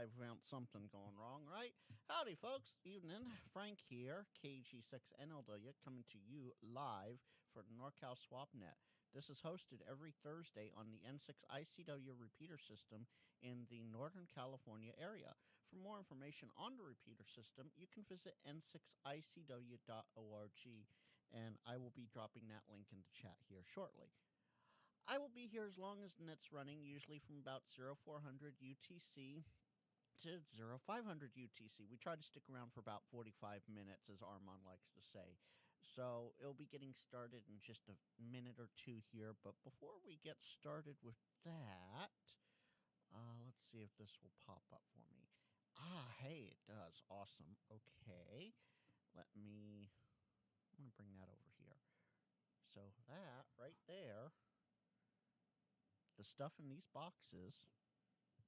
live without something going wrong, right? Howdy, folks. Evening. Frank here, KG6NLW, coming to you live for the NorCal SwapNet. This is hosted every Thursday on the N6ICW Repeater system in the Northern California area. For more information on the repeater system, you can visit n6icw.org, and I will be dropping that link in the chat here shortly. I will be here as long as the net's running, usually from about 0400 UTC to 0500 UTC. We try to stick around for about 45 minutes, as Armand likes to say. So it'll be getting started in just a minute or two here. But before we get started with that, let's see if this will pop up for me. Hey, it does. Awesome. Okay. I'm going to bring that over here. So that right there, the stuff in these boxes,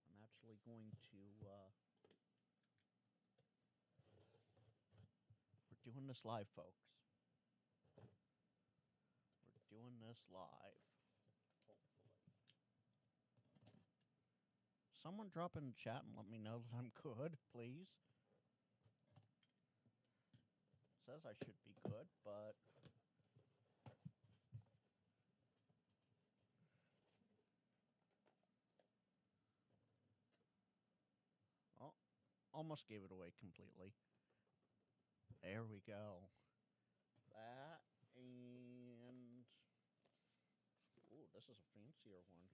I'm actually going to, we're doing this live, folks. We're doing this live, hopefully. Someone drop in the chat and let me know that I'm good, please. It says I should be good, but almost gave it away completely. There we go. That and... Ooh, this is a fancier one.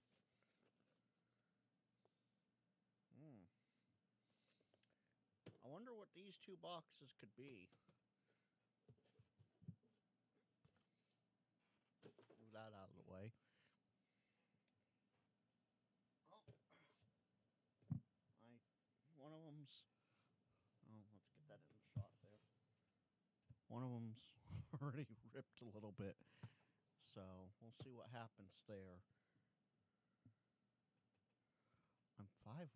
I wonder what these two boxes could be. Move that out of the way. Oh. One of them's... Oh, let's get that in the shot there. One of them's already ripped a little bit. So, we'll see what happens there. I'm 5'1".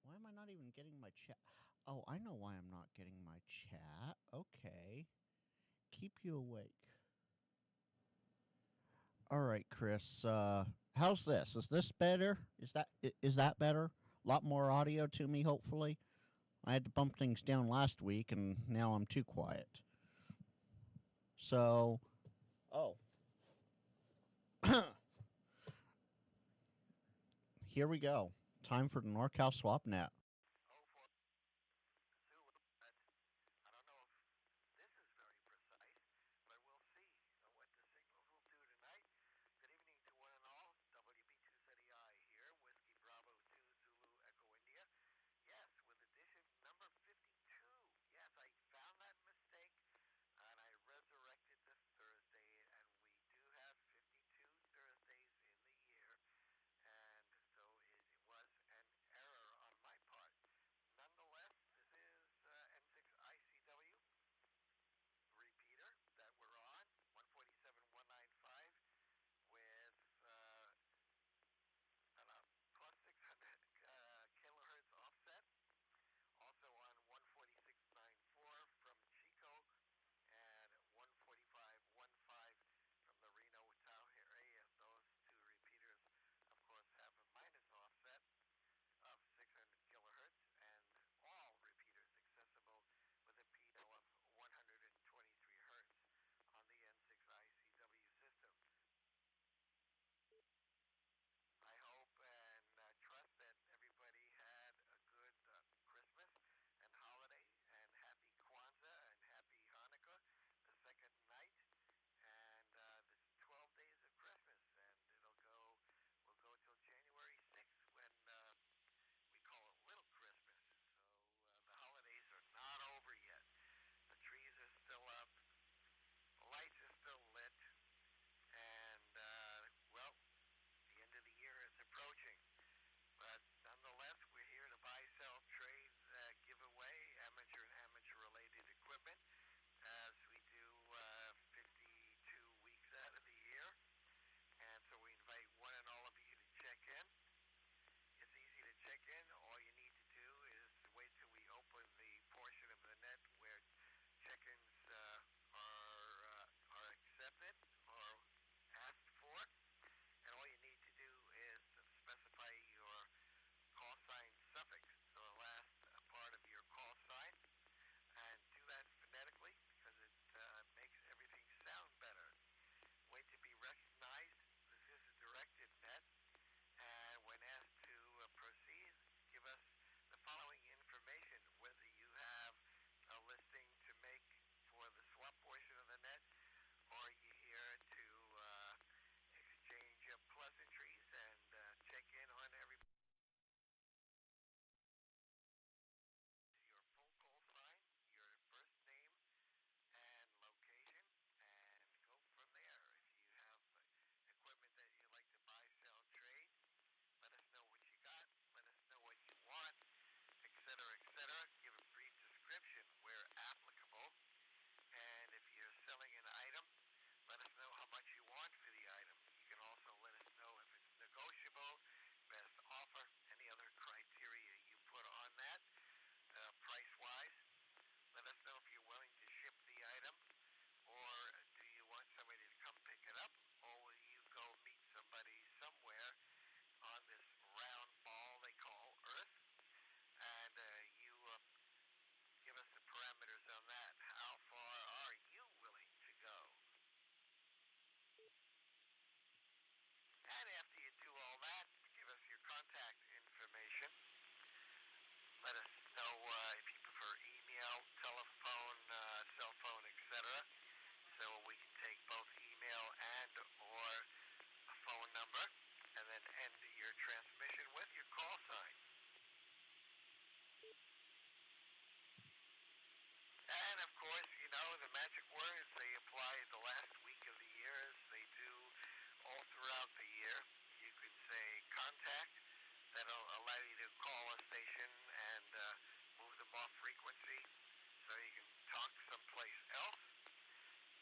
Why am I not even getting my chat? Oh, I know why I'm not getting my chat. Okay. Keep you awake. All right, Chris. How's this? Is this better? Is that better? A lot more audio to me, hopefully. I had to bump things down last week, and now I'm too quiet. So, here we go. Time for the NorCal SwapNet. I don't know if this is very precise, but we'll see what the signals will do tonight. Good evening to one and all. WB2SETI here, Whiskey Bravo 2 Zulu Echo India. Yes, with edition number 52. Yes, I found that mistake, and I resurrected the Thursday, and we do have 52 Thursdays in the year, and so it was an error on my part. magic words. They apply the last week of the year as they do all throughout the year. You could say contact. That'll allow you to call a station and move them off frequency so you can talk someplace else.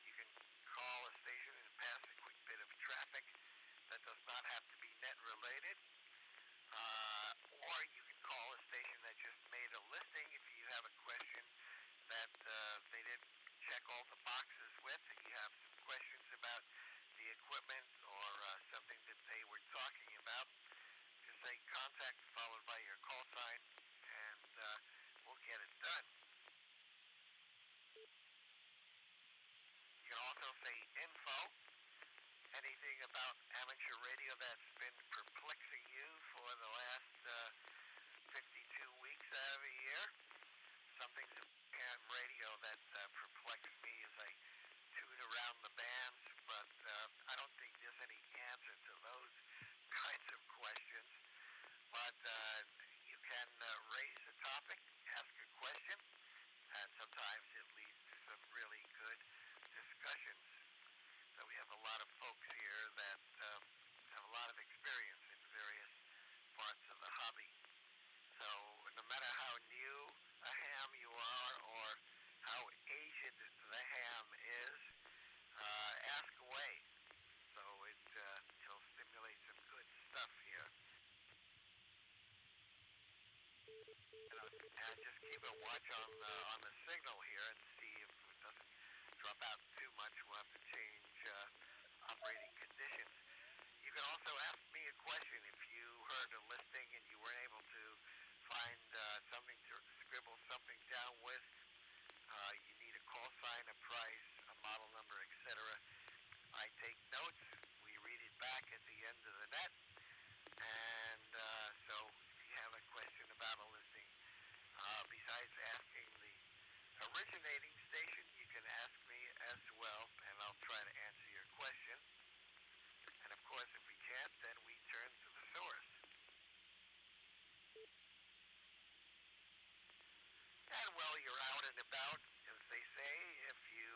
You can call a station and pass a quick bit of traffic that does not have to be net related. Or you can call a station that just made a listing if you have a question that they didn't check all the boxes with, and you have some questions about the equipment or something that they were talking about. Just say contact followed by your call sign, and we'll get it done. You can also say info, anything about amateur radio that's been perplexing you for the last 52 weeks out of the year. Something's in radio that perplexed me as I tune around the bands, but I don't think there's any answer to those kinds of questions. But you can raise a topic, ask a question, and sometimes it leads to some really good discussions. So we have a lot of folks here that have a lot of experience in various parts of the hobby. So no matter how new a ham you are or how aged the ham is, ask away. So it'll stimulate some good stuff here. And just keep a watch on the signal here and see if it doesn't drop out too much. We'll have to change operating conditions. You can also ask me a question if you heard a listing and you weren't able to find something to scribble something down with. You need a call sign, a price, a model number, etc. I take notes. We read it back at the end of the net. And so if you have a question about a listing, besides asking the originating station, you can ask me as well, and I'll try to answer your question. And of course, if we can't, then we turn to the source. And while you're out and about, as they say, if you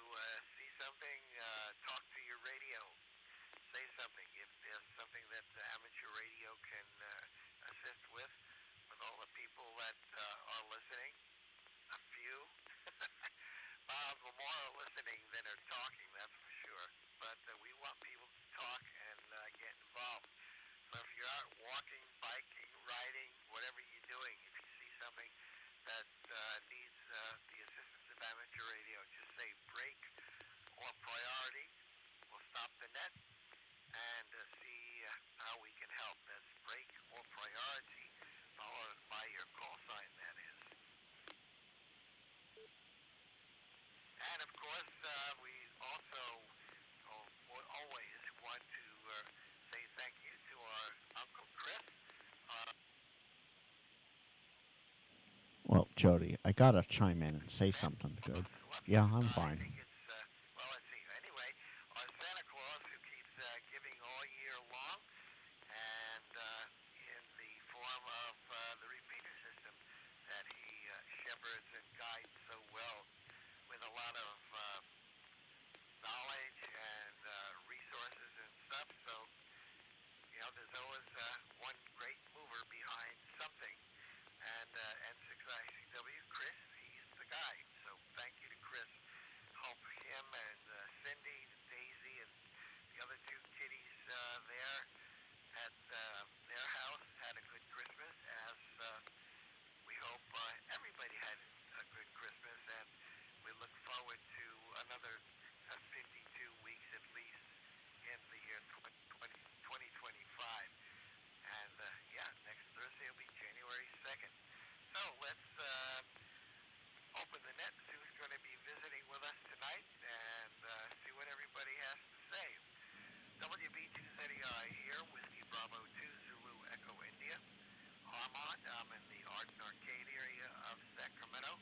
see something, talk to your radio. Say something. If there's something that amateur radio can assist with all the people that are listening, a few. More are listening than are talking, that's for sure. But we want people to talk and get involved. So if you're out walking, biking, riding, whatever you're doing, if you see something that needs the assistance of amateur radio, just say break or priority. We'll stop the net and see how we can help. That's break or priority, followed by your call sign, that is. And of course, we also always want to say thank you to our Uncle Chris. Well, Jody, I gotta chime in and say something good. Yeah, I'm fine. Well, let's see. Anyway, our Santa Claus, who keeps giving all year long, and in the form of the repeater system that he shepherds and guides so well with a lot of knowledge and resources and stuff. So, there's always one great mover behind something. And N6ICW, Chris, he's the guy. So thank you to Chris. Hope him and Cindy, Daisy, and the other two kitties there at their house had a good Christmas, as we hope everybody had a good Christmas, and we look forward to another 52 weeks at least in the year 2025. And next Thursday will be January 2nd. So let's open the net, see who's going to be visiting with us tonight, and see what everybody has to say. WB2ZEI here, Whiskey Bravo 2 Zulu Echo India. Armand, I'm in the Art and Arcade area of Sacramento,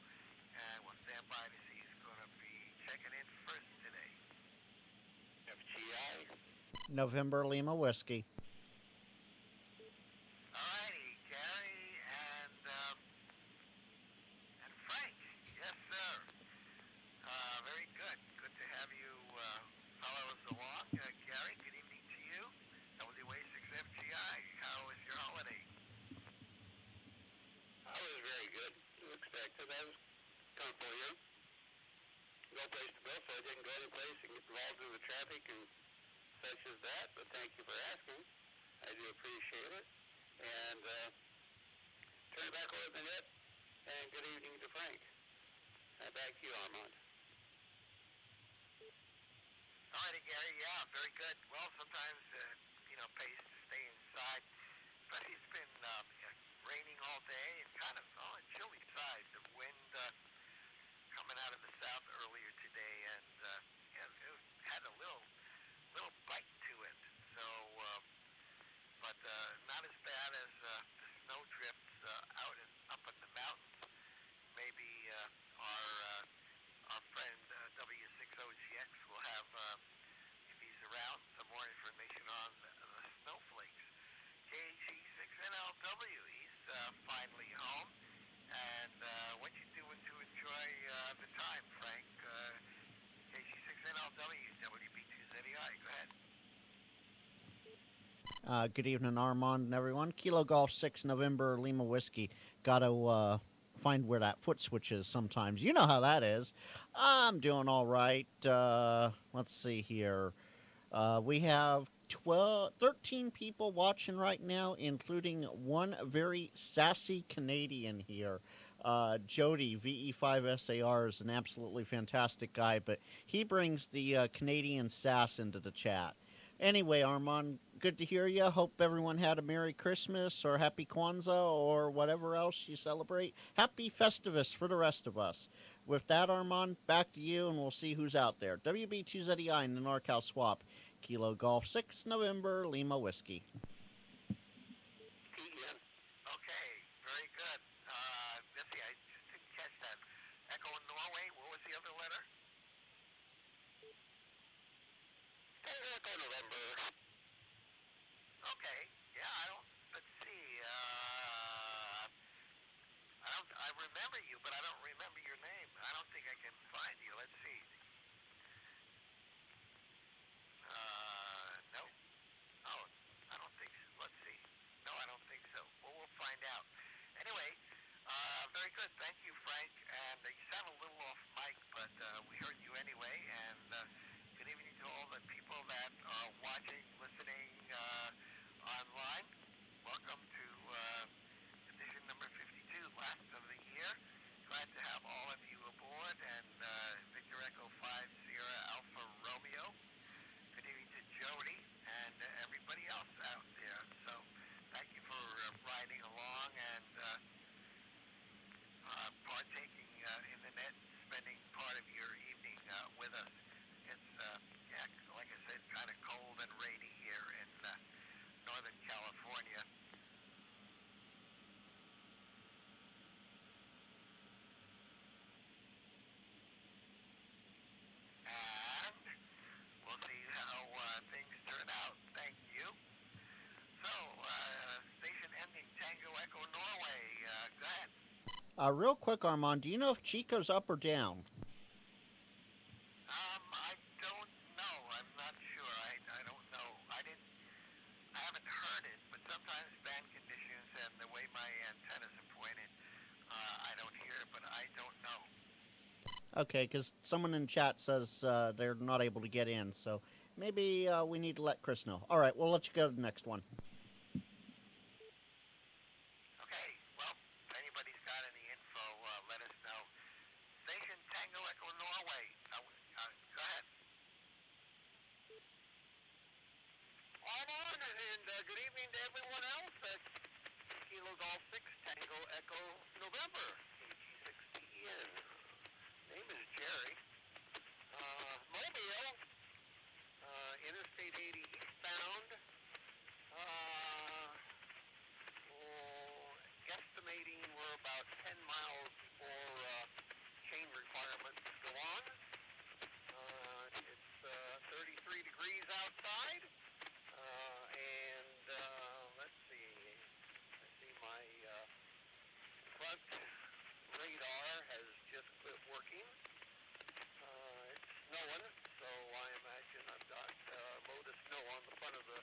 and we'll stand by to see who's going to be checking in first today. FTI. November Lima Whiskey. Alrighty, Gary and Frank. Yes, sir. Very good. so that was comfortable here. No place to go, so I didn't go any place and get involved in the traffic and such as that, but thank you for asking. I do appreciate it. And turn it back over to the net, and good evening to Frank. Back to you, Armand. All righty, Gary. Yeah, very good. Well, sometimes, pays to stay inside. But it's been raining all day and kind of on a chilly side. The wind coming out of the south earlier today, and it had a little bite to it. So, but not as bad as the snow drifts up in the mountains. Maybe our friend W6OGX will have, if he's around, some more information on the snowflakes. KG6NLW, he's finally home. And what you doing to enjoy the time, Frank? KG6NLW, WB2ZEI, go ahead. Good evening, Armand and everyone. Kilo Golf 6 November Lima Whiskey. Got to find where that foot switch is sometimes. You know how that is. I'm doing all right. Let's see here. We have 13 people watching right now, including one very sassy Canadian here. Jody, VE5SAR, is an absolutely fantastic guy, but he brings the Canadian sass into the chat. Anyway, Armand, good to hear you. Hope everyone had a Merry Christmas or Happy Kwanzaa or whatever else you celebrate. Happy Festivus for the rest of us. With that, Armand, back to you, and we'll see who's out there. WB2ZEI in the NorCal Swap. Kilo Golf 6 November Lima Whiskey. Okay, very good. Let's see, I just didn't catch that. Echo in Norway, what was the other letter? Echo November. Okay, yeah, let's see, I remember you, but I don't remember your name. I don't think I can find you. Let's see. No. Oh, I don't think so. Let's see. No, I don't think so. Well, we'll find out. Anyway, very good. Thank you, Frank. And you sound a little off mic, but we heard you anyway. And good evening to all the people that are watching, listening online. Welcome to edition number 52, last of the year. Glad to have all of you aboard. And Victor Echo 5 Sierra Alpha Romeo. Good evening to Jody and everybody else out there. So thank you for riding along and partaking in the net, spending part of your evening with us. It's, like I said, kind of cold and rainy here in Northern California. We'll see how things turn out. Thank you. So, station ending Tango Echo Norway. Go ahead. Real quick, Armand, do you know if Chico's up or down? I don't know. I'm not sure. I don't know. I haven't heard it, but sometimes band conditions and the way my antennas are pointed, I don't hear it, but I don't know. Okay, because someone in chat says they're not able to get in, so maybe we need to let Chris know. All right, we'll let you go to the next one. Okay, well, if anybody's got any info, let us know. Station Tango Echo Norway. Go ahead. On, and good evening to everyone else at Kilo Golf 6 Tango Echo November. KG6TN. Name is Jerry. Mobile, Interstate 80 eastbound. Guesstimating we're about 10 miles before chain requirements go on. It's 33 degrees outside. And let's see. I see my front radar has just quit working. It's snowing, so I imagine I've got a load of snow on the front of the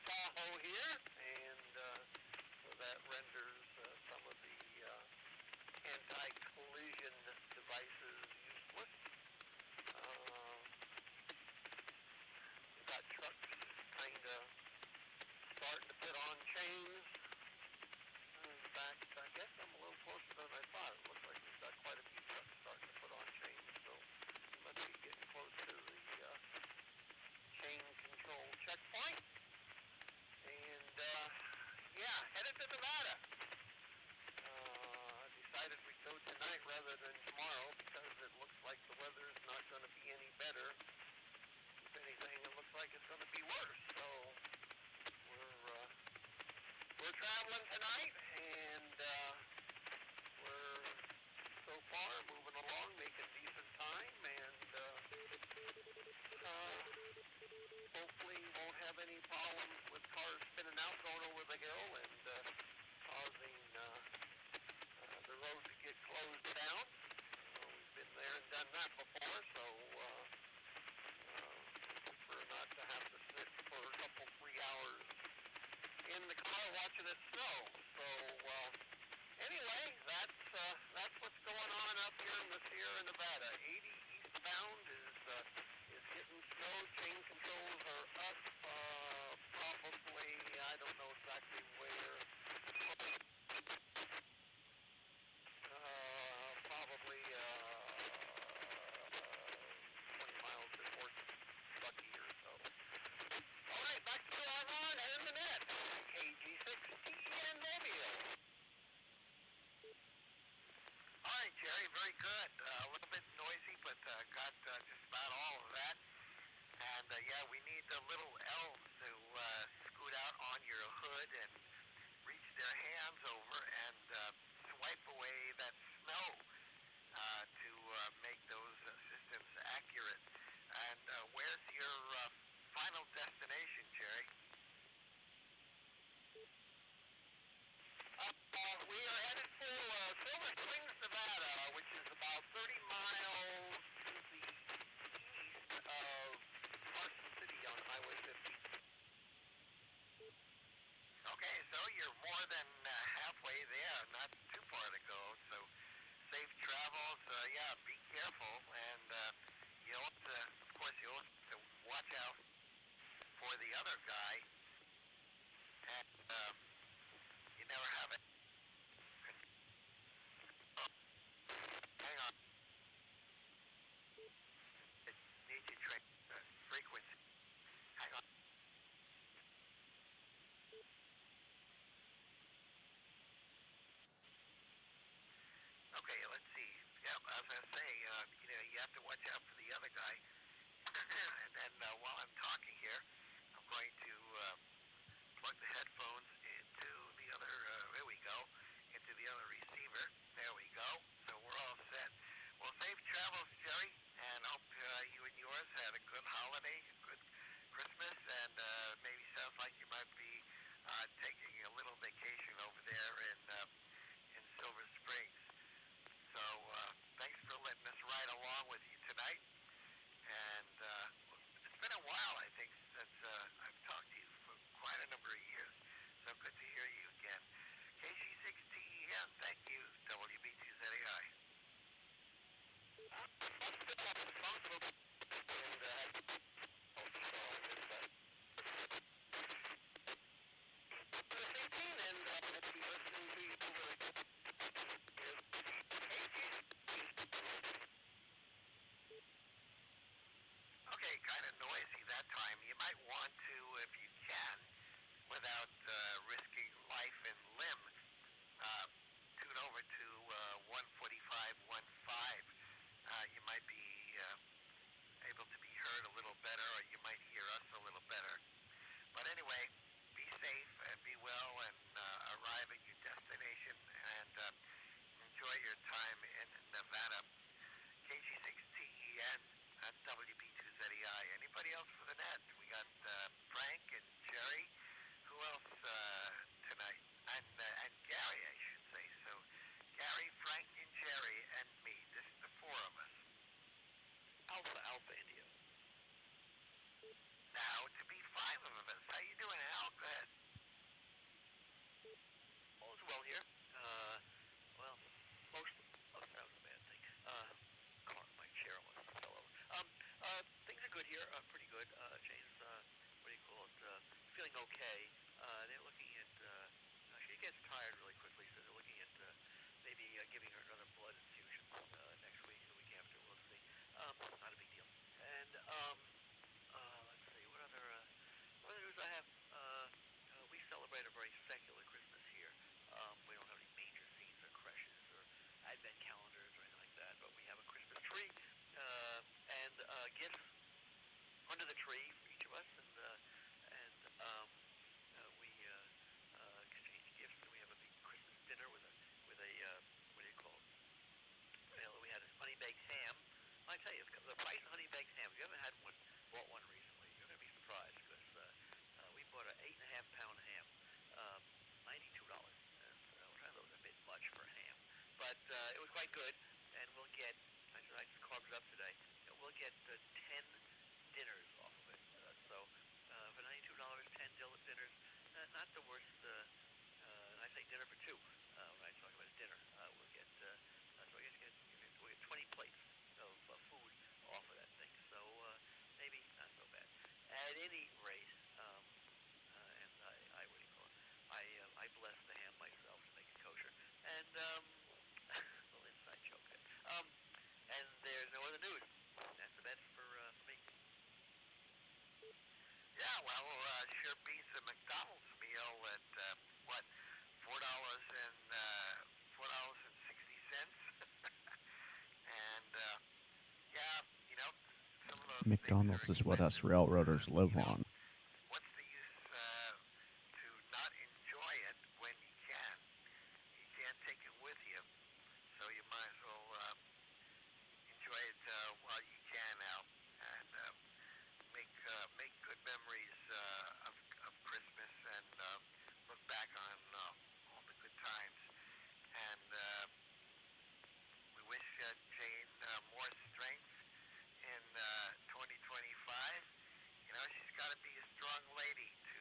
Tahoe here, and so that renders some of the anti-collision traveling tonight, and we're so far moving along, making decent time, and hopefully won't have any problems with cars spinning out going over the hill and causing the road to get closed down. We've been there and done that before, so prefer not to have to sit for a couple, 3 hours in the car watching it snow. So anyway, that's what's going on up here in the Sierra Nevada. 80 eastbound is hitting snow. Chain controls are up. Probably, I don't know exactly where. Probably 20 miles to Fort Bucky or so. All right, back to Armand and the net. KG6TN Mobile. All right, Jerry, very good. A little bit noisy, but got just about all of that. And yeah, we need the little elves to scoot out on your hood and reach their hands over and swipe away that snow to make those systems accurate. And where's your final destination, Jerry? We are headed for Silver Springs, Nevada, which is about 30 miles to the east of Carson City on Highway 50. Okay, so you're more than halfway there, not too far to go, so safe travels. Yeah, be careful, and you'll have to, of course, you'll have to watch out for the other guy, and you never have it. Hang on. It needs to train frequency. Hang on. Okay, let's see. Yeah, I was going to say, you have to watch out for the other guy. And then while I'm talking here, I'm going to plug the headphones into the other, there we go, into the other receiver. There we go. So we're all set. Well, safe travels, Jerry, and hope you and yours had a good holiday, a good Christmas, and maybe sounds like you might be taking a little vacation over there in Silver Springs. So thanks for letting us ride along with you tonight. And it's been a while, I think, since I've talked to you for quite a number of years. So good to hear you again. KG6TEN, thank you, WB2ZAI. Okay, kind of noisy that time. You might want to, if you can, without risking life and limb, tune over to 145.15. You might be able to be heard a little better, or you might hear us a little better. But anyway, be safe and be well, and arrive at your destination, and enjoy your time in Nevada. KG6TEN at WB2ZEI. Anybody else for the net? We got Frank and Jerry. Who else tonight? And Gary, I should say. So Gary, Frank, and Jerry, and me. This is the four of us. Alpha, India. Now to be five of us. How you doing, Al? Go ahead. All is well here. Well, most of that was a bad thing. My chair almost fell over. Things are good here. Pretty good. Jane's, what do you call it? Feeling okay. They're looking at it was quite good, and we'll get. I just carved it up today. We'll get 10 dinners off of it. For $92, 10 dinners, not the worst. I say dinner for two. When I talk about dinner, we'll get. So I guess we'll get 20 plates of food off of that thing. So maybe not so bad. At any rate, and I what do you call it? I bless the ham myself to make it kosher. And little inside joke there. And there's no other news. That's for me. Yeah, well, sure beats a McDonald's meal at what, $4.60, and yeah, you know, some of those things McDonald's are is what us expensive. railroaders live You know, on. what's the use to not enjoy it when you can? You can't take it with you, so you might as well enjoy it while you can now, and make good memories of Christmas, and look back on all the good times. And we wish Jane more strength in 2025. You know, she's got to be a strong lady to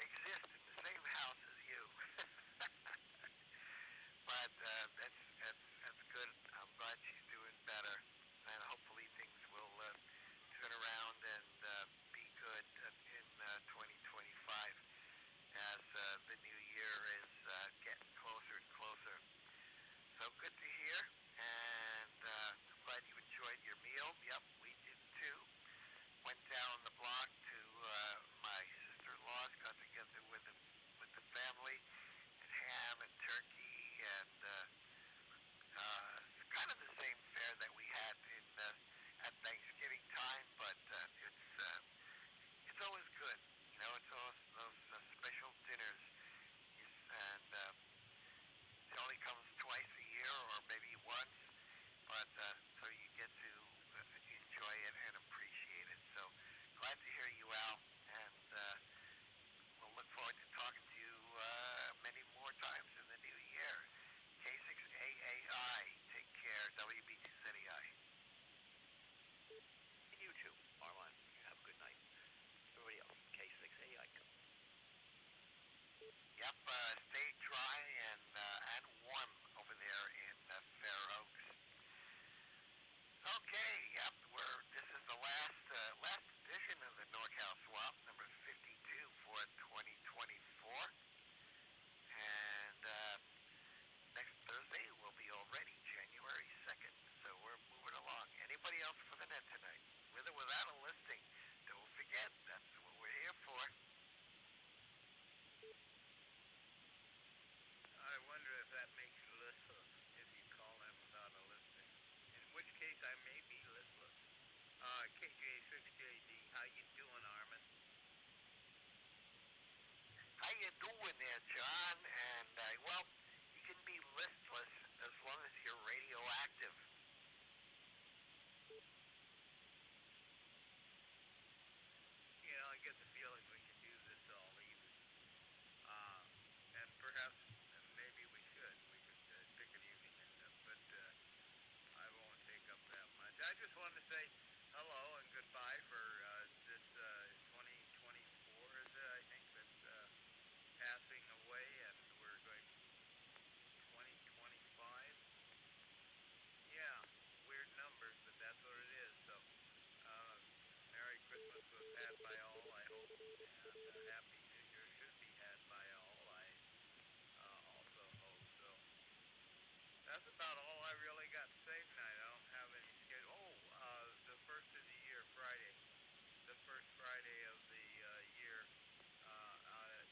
exist in the same house as you. But that's good. I'm glad she's doing better, and hopefully things will turn around and be good in 2025 as the new year is getting closer and closer. So good to hear, and I'm glad you enjoyed your meal. Yep, we did too. Went down the block to my sister-in-law's, got together with the family, and ham and turkey, and it's kind of the same fare that we had at Thanksgiving time, but it's always good. You know, it's always those special dinners, and it only comes twice a year, or maybe once, but so you get to enjoy it and appreciate it. So glad to hear you, Al, and we'll look forward to talking to you many more times in the new year. K6AAI, take care. WB2ZEI. And you too, Armand. You have a good night. Everybody else, K6AI. Yep, stay dry and warm over there in Fair Oaks. Okay, yep, this is the last edition of the NorCal Swap, number 52 for 2024. And next Thursday will be already January 2nd, so we're moving along. Anybody else for the net tonight? With or without a listing, don't forget, that's what we're here for. I wonder if that makes you listless if you call them without a listing. In which case I may be listless. KJ6JD, how you doing, Armand? How you doing there, John? And, well, you can be listless as long as you're radioactive. You know, I get the feeling we can do this all evening. And perhaps, maybe we should. We could pick an evening, but I won't take up that much. I just wanted to say hello and goodbye for this 2024, is it? I think that's passing away, and we're going 2025. Yeah, weird numbers, but that's what it is. So, Merry Christmas was had by all, I hope, and Happy New Year should be had by all, I also hope. So, that's about all I really got to say tonight. I don't have any schedule. The first of the year, Friday. The first Friday of the year out at,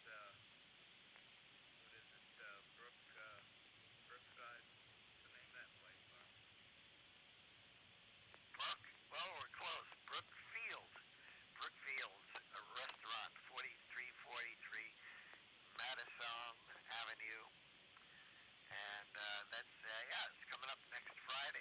what is it, Brookside? What's the name of that place, Mark? Well, we're close. Brookfield's a restaurant, 4343 Madison Avenue. And that's, it's coming up next Friday.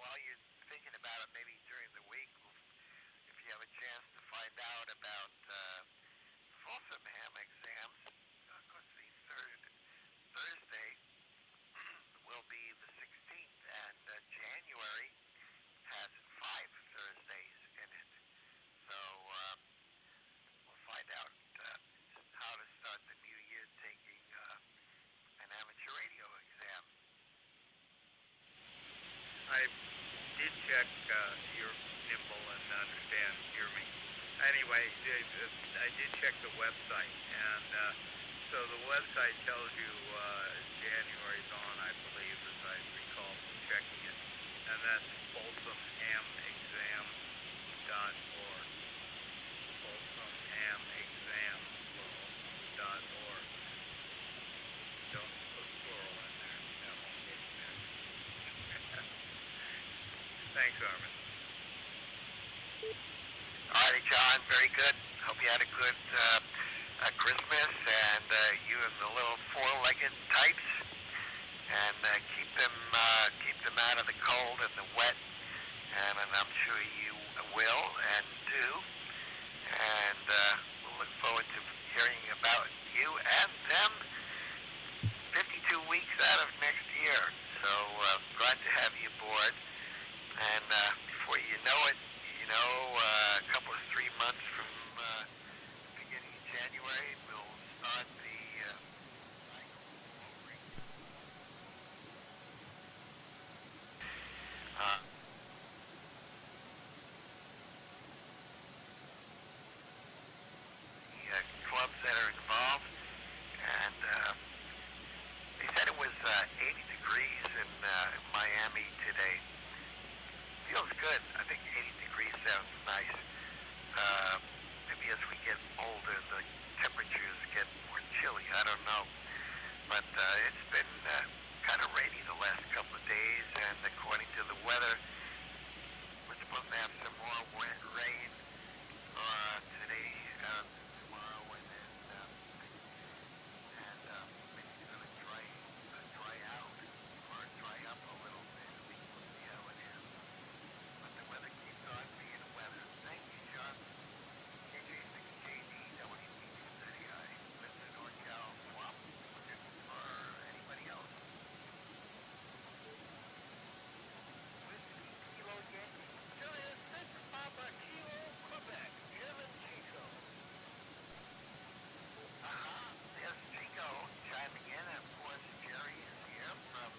while you're thinking about it, maybe during the week, if you have a chance to find out about Folsom exams, of course, the third Thursday will be the 16th, and January has 5 Thursdays in it. So we'll find out how to start the new year taking an amateur radio exam. I did check your nimble and understand, hear me. Anyway, I did check the website, and so the website tells you January's on, I believe, as I recall from checking it, and that's folsomhamexam.org. folsomhamexam.org. Don't put plural in there. That won't get you there. Thanks, Armand. All righty, John. Very good. Hope you had a good Christmas, and you and the little four-legged types, and keep them out of the cold and the wet, and I'm sure you will and do. And we'll look forward to hearing about you and them 52 weeks out of next year. So glad to have you aboard. And before you know it, a couple of 3 months from beginning of January, we'll start the cycle over again. The clubs that are involved, and they said it was 80 degrees in Miami today. Feels good. I think 80 degrees sounds nice. Maybe as we get older, the temperatures get more chilly. I don't know. But it's been kind of rainy the last couple of days, and according to the weather, we're supposed to have some more rain today, tomorrow, and then maybe it's going to dry out or dry up a little bit. We'll see how it is. But the weather keeps on being weather. Thank you, John. KJ6JD, WP230I, Listener NorCal Swamp. Looking for anybody else? Whiskey Kilo Yankee. Julia 6 Papa Kilo Quebec. Jim and Chico. There's Chico chiming in, and of course Jerry is here from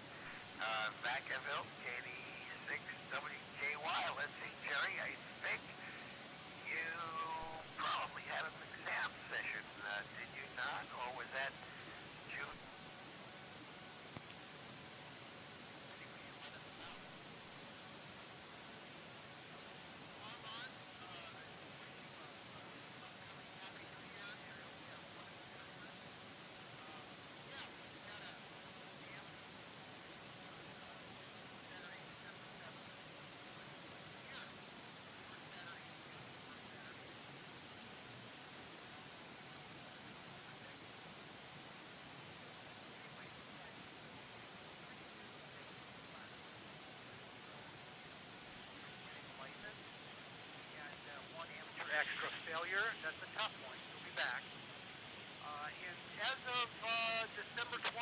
Vacaville, KD6WKY. Let's see, Jerry, I think you probably had an exam session, did you not? Or was that June? Anyway, you let us know. Armand, wish you upcoming Happy New Year, and I hope you have a wonderful Christmas. Yeah, we had a exam Saturday, December 7th. Here, first Saturday in June, first Saturday in June. Anyway, we had 3 students taking the class. License and 1 amateur extra failure. That's a tough one. He'll be back. And as of December 24.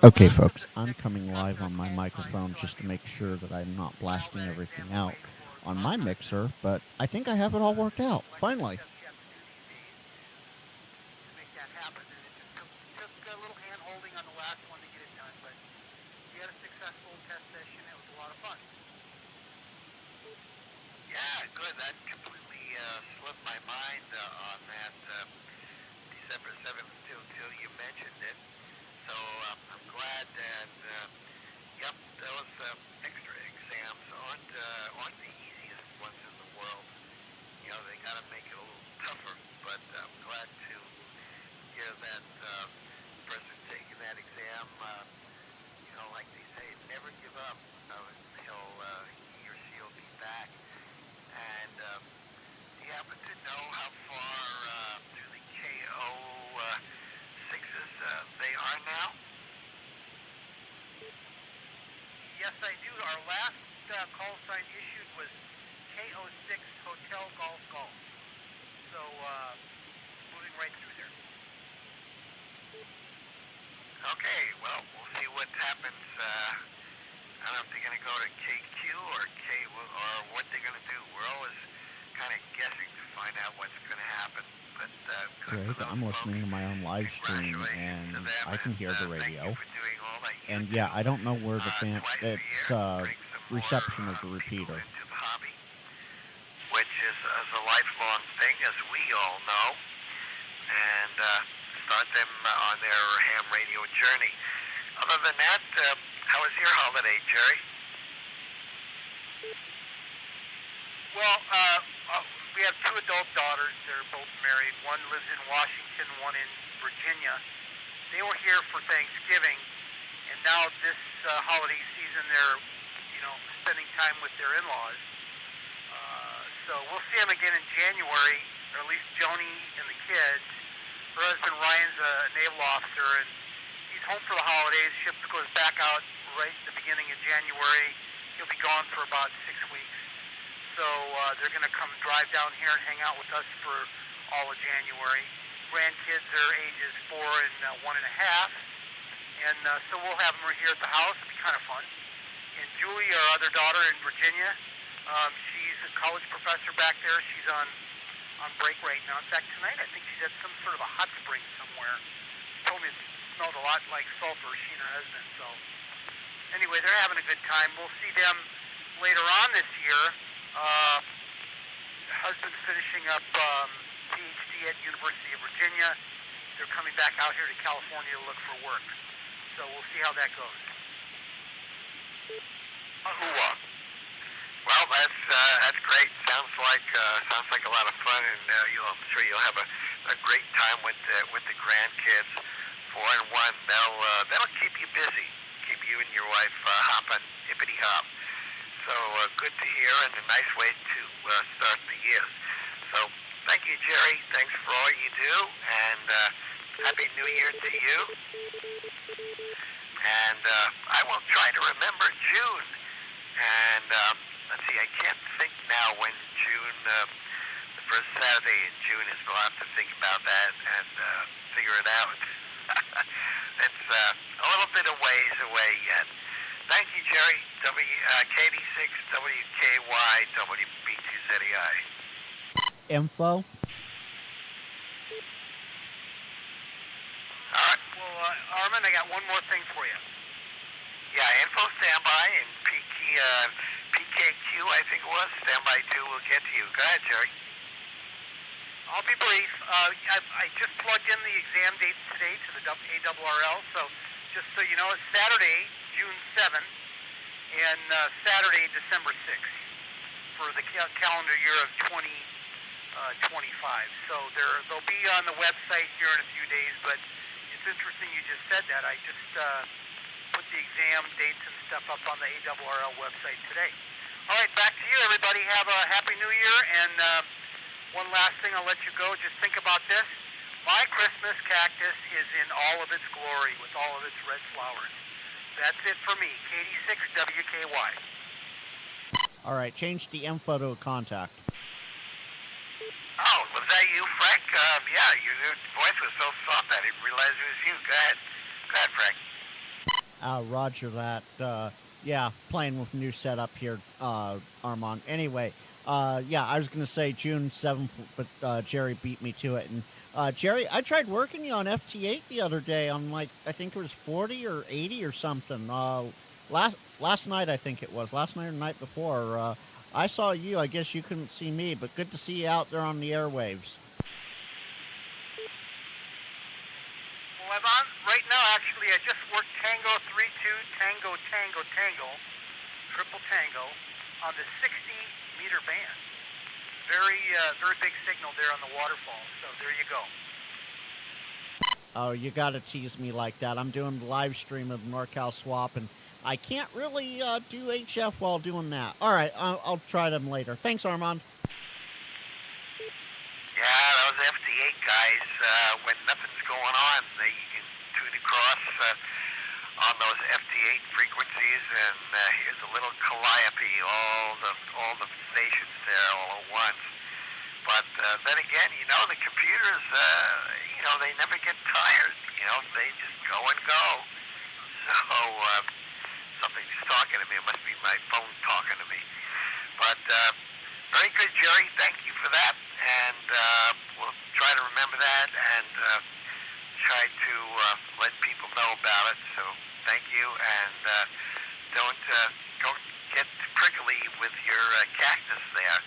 Okay, folks, I'm coming live on my microphone just to make sure that I'm not blasting everything out on my mixer, but I think I have it all worked out, finally. To make that happen, and it just took a little hand-holding on the last one to get it done, but we had a successful test session. It was a lot of fun. Yeah, good. That completely slipped my mind on that December 7th till you mentioned it. So I'm glad that, yep, those extra exams aren't the easiest ones in the world. They got to make it a little tougher, but I'm glad to hear that person taking that exam, like they say, never give up. He or she will be back. And do you happen to know how far through the KO 6s they are now? Yes, I do, our last call sign issued was KO6 Hotel Golf Golf. So moving right through there. Okay, well, we'll see what happens. I don't know if they're going to go to KQ or or what they're going to do. We're always kind of guessing to find out what's going to happen. But Great, I'm listening to my own live stream, and I can hear the radio. And yeah, I don't know where the it's reception of the repeater. Which is a lifelong thing, as we all know, and start them on their ham radio journey. Other than that, how was your holiday, Jerry? Well, we have two adult daughters. They're both married. One lives in Washington, one in Virginia. They were here for Thanksgiving, and now this holiday season they're, spending time with their in-laws. So we'll see them again in January, or at least Joni and the kids. Her husband Ryan's a naval officer, and he's home for the holidays. Ship goes back out right at the beginning of January. He'll be gone for about 6 weeks. So they're going to come drive down here and hang out with us for all of January. Grandkids are ages 4 and 1.5. And so we'll have them here at the house. It'll be kind of fun. And Julie, our other daughter in Virginia, she's a college professor back there. She's on break right now. In fact, tonight I think she's at some sort of a hot spring somewhere. She told me it smelled a lot like sulfur, she and her husband. So anyway, they're having a good time. We'll see them later on this year. Husband's finishing up PhD at University of Virginia. They're coming back out here to California to look for work. So we'll see how that goes. Well, that's great. Sounds like a lot of fun, and I'm sure you'll have a great time with the grandkids. 4 and 1, that'll keep you busy, keep you and your wife hopping hippity hop. So good to hear, and a nice way to start the year. So thank you, Jerry. Thanks for all you do, and Happy New Year to you. And I will try to remember June. And let's see, I can't think now when June, the first Saturday in June is. We'll have to think about that and figure it out. It's a little bit of ways away yet. Thank you, Jerry. KD6WKY WB2ZEI. Info? All right. Well, Armand, I got one more thing for you. Yeah, info standby and PKQ, I think it was. Standby 2 will get to you. Go ahead, Jerry. I'll be brief. I just plugged in the exam dates today to the ARRL, so just so you know, it's Saturday, June 7th, and Saturday, December 6th, for the calendar year of 2025. So they'll be on the website here in a few days, but it's interesting you just said that. I just put the exam dates and stuff up on the ARRL website today. All right, back to you, everybody. Have a Happy New Year, and one last thing, I'll let you go. Just think about this. My Christmas cactus is in all of its glory with all of its red flowers. That's it for me, KD6WKY. All right, change the info to a contact. Oh, was that you, Frank? Yeah, your voice was so soft I didn't realize it was you. Go ahead. Go ahead, Frank. Roger that. Yeah, playing with new setup here, Armand. Anyway, yeah, I was going to say June 7th, but Jerry beat me to it. And Jerry, I tried working you on FT8 the other day on, like, I think it was 40 or 80 or something. Last night, I think it was. Last night or the night before. I saw you. I guess you couldn't see me, but good to see you out there on the airwaves. Well, I'm on right now, actually. I just worked Tango 32, Tango, Tango, Tango, Triple Tango on the 60-meter band. Very big signal there on the waterfall, so there you go. Oh, you got to tease me like that. I'm doing the live stream of NorCal Swap, and I can't really do HF while doing that. All right, I'll try them later. Thanks, Armand. Yeah, those FT8 guys, when nothing's going on, you can tune across on those FT8 frequencies, and here's a little calliope, all the stations there all at once. But then again, the computers, they never get tired. They just go and go. So something's talking to me. It must be my phone talking to me. But very good, Jerry. Thank you for that. And we'll try to remember that and try to let people know about it. So thank you. And don't get prickly with your cactus there.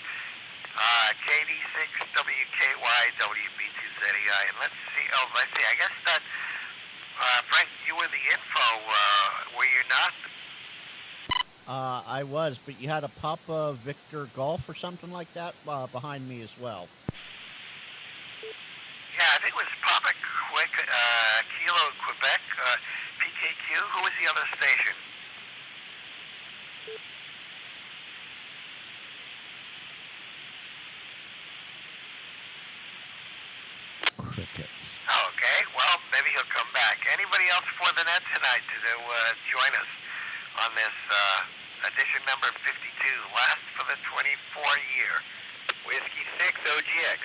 KD6WKYWB2ZEI. And let's see. I guess that, Frank, you were the info, were you not? I was, but you had a Papa Victor Golf or something like that behind me as well. Yeah, I think it was Papa Kilo Quebec, PKQ. Who was the other station? Crickets. Okay, well, maybe he'll come back. Anybody else for the net tonight to join us on this edition number 52, last for the 24 year? Whiskey 6 OGX.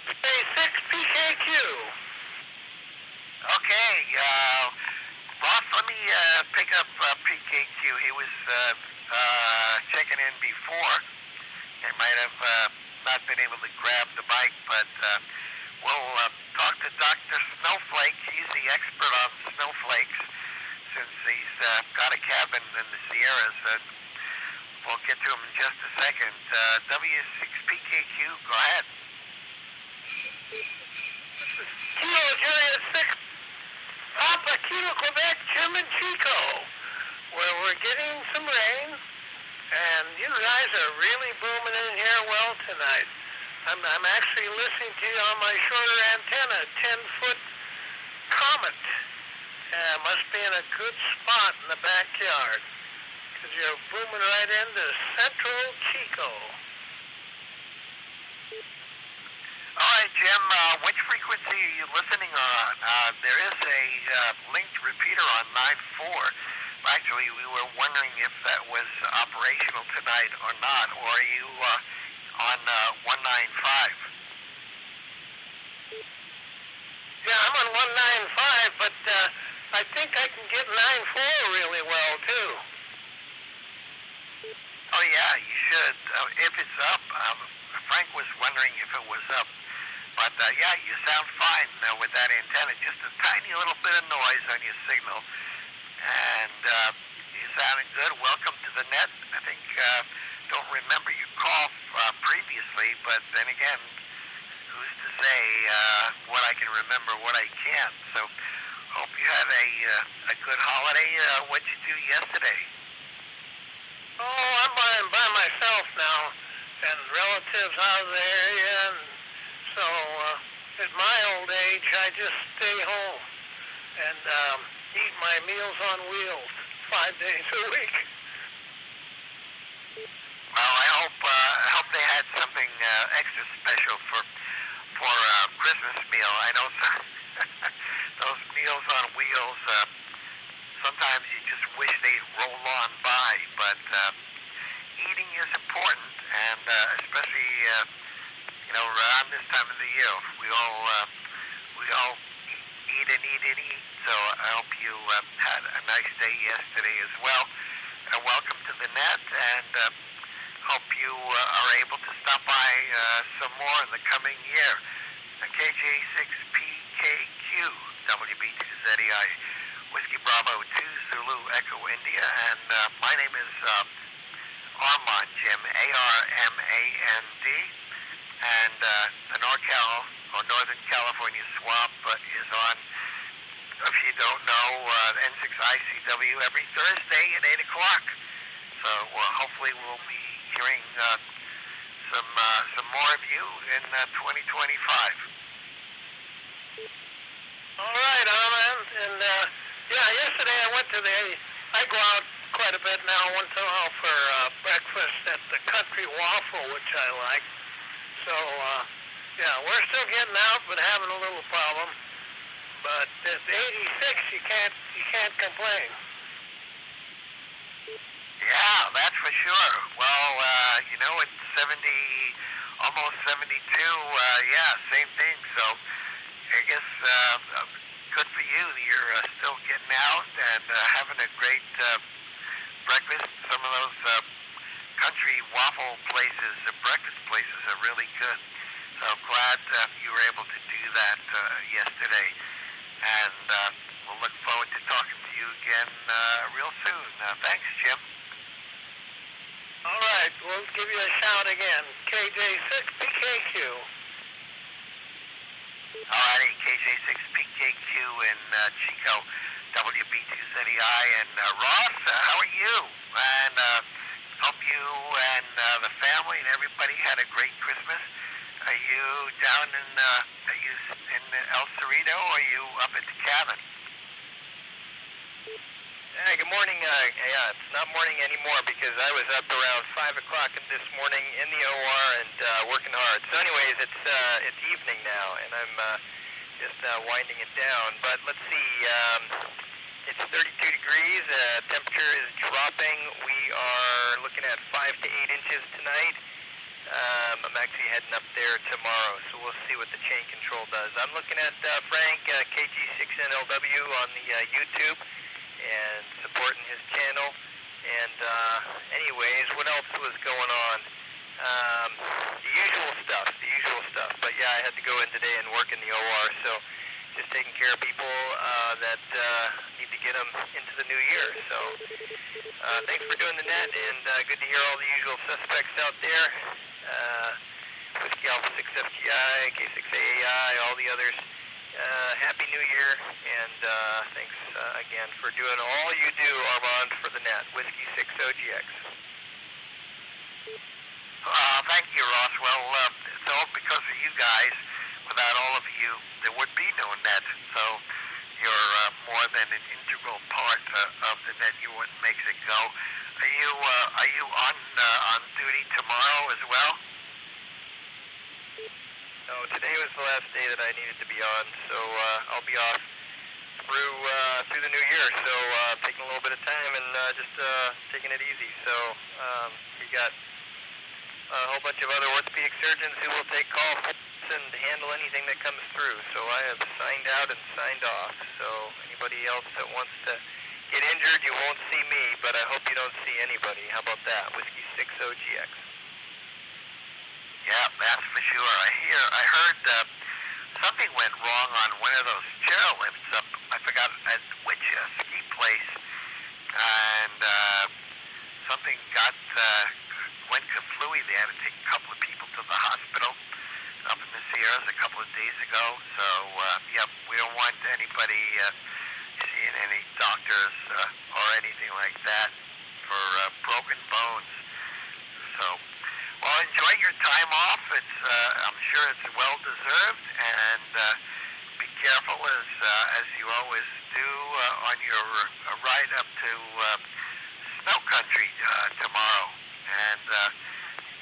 Hey, 6 PKQ. Okay, Ross, let me pick up PKQ. He was checking in before. He might have not been able to grab the mic, but we'll talk to Dr. Snowflake. He's the expert on snowflakes since he's got a cabin in the Sierras. We'll get to him in just a second. W6PKQ, go ahead. Kilo Juliet 6, Papa Kilo Quebec, Jim and Chico. Well, we're getting some rain, and you guys are really booming in here well tonight. I'm actually listening to you on my shorter antenna, 10-foot Comet. Must be in a good spot in the backyard, because you're booming right into Central Chico. All right, Jim, which frequency are you listening on? There is a linked repeater on 9.4. Actually, we were wondering if that was operational tonight or not, or are you on 195? Yeah, I'm on 195, but I think I can get 9.4 really well, too. Oh, yeah, you should. If it's up, Frank was wondering if it was up. But, yeah, you sound fine with that antenna. Just a tiny little bit of noise on your signal. And you're sounding good. Welcome to the net. I think, don't remember your call previously, but then again, who's to say what I can remember, what I can't. So, hope you had a good holiday. What'd you do yesterday? Oh, I'm by myself now, and relatives out of the area, and so at my old age, I just stay home and eat my meals on wheels 5 days a week. Well, I hope they had something extra special for Christmas meal. I know those meals on wheels. Sometimes you just wish they'd roll on by, but eating is important, and especially around this time of the year, we all eat and eat and eat. So I hope you had a nice day yesterday as well. Welcome to the net, and hope you are able to stop by some more in the coming year. KJ6PKQ WB2ZEI. Whiskey Bravo 2 Zulu Echo India, and my name is Armand, Jim, ARMAND, and the NorCal, or Northern California Swamp, is on, if you don't know, N6ICW every Thursday at 8 o'clock. So hopefully we'll be hearing some more of you in 2025. All right, Armand, and yeah, yesterday I go out quite a bit now once in a while for breakfast at the Country Waffle, which I like. So, yeah, we're still getting out, but having a little problem. But at 86, you you can't complain. Yeah, that's for sure. Well, it's 70, almost 72. Yeah, same thing. So I guess good for you. You're still getting out and having a great breakfast. Some of those country waffle places, breakfast places are really good. So glad you were able to do that yesterday. And we'll look forward to talking to you again real soon. Thanks, Jim. All right, we'll give you a shout again. KJ6PKQ. Alrighty, KJ6PKQ in Chico, WB2ZEI. And Ross, how are you? And hope you and the family and everybody had a great Christmas. Are you down in El Cerrito, or are you up at the cabin? Hey, good morning. Yeah, it's not morning anymore because I was up around 5 o'clock this morning in the OR and working hard. So anyways, it's evening now, and I'm just winding it down. But let's see, it's 32 degrees. Temperature is dropping. We are looking at 5 to 8 inches tonight. I'm actually heading up there tomorrow, so we'll see what the chain control does. I'm looking at Frank, KG6NLW on the YouTube, and supporting his channel. And anyways, what else was going on? The usual stuff. But yeah, I had to go in today and work in the OR, so just taking care of people that need to get them into the new year. So thanks for doing the net, and good to hear all the usual suspects out there. Whiskey Alpha 6FGI, K6AAI, all the others. Happy New Year, and thanks again for doing all you do, Armand, for the net. Whiskey 6OGX. Thank you, Ross. Well, it's all because of you guys. Without all of you, there would be no net. So you're more than an integral part of the net. You're what makes it go. Are you on duty tomorrow as well? No, today was the last day that I needed to be on, so I'll be off through the new year. So taking a little bit of time and just taking it easy. So we got a whole bunch of other orthopedic surgeons who will take calls and handle anything that comes through. So I have signed out and signed off. So anybody else that wants to get injured, you won't see me, but I hope you don't see anybody. How about that? Whiskey 6OGX. Yeah, that's for sure. I heard something went wrong on one of those chairlifts up, I forgot at which ski place, and something went kaflooey. They had to take a couple of people to the hospital up in the Sierras a couple of days ago. So, yeah, we don't want anybody seeing any doctors or anything like that for broken bones. So, well, enjoy your time off. I'm sure it's well deserved, and be careful as you always do on your ride up to snow country tomorrow. And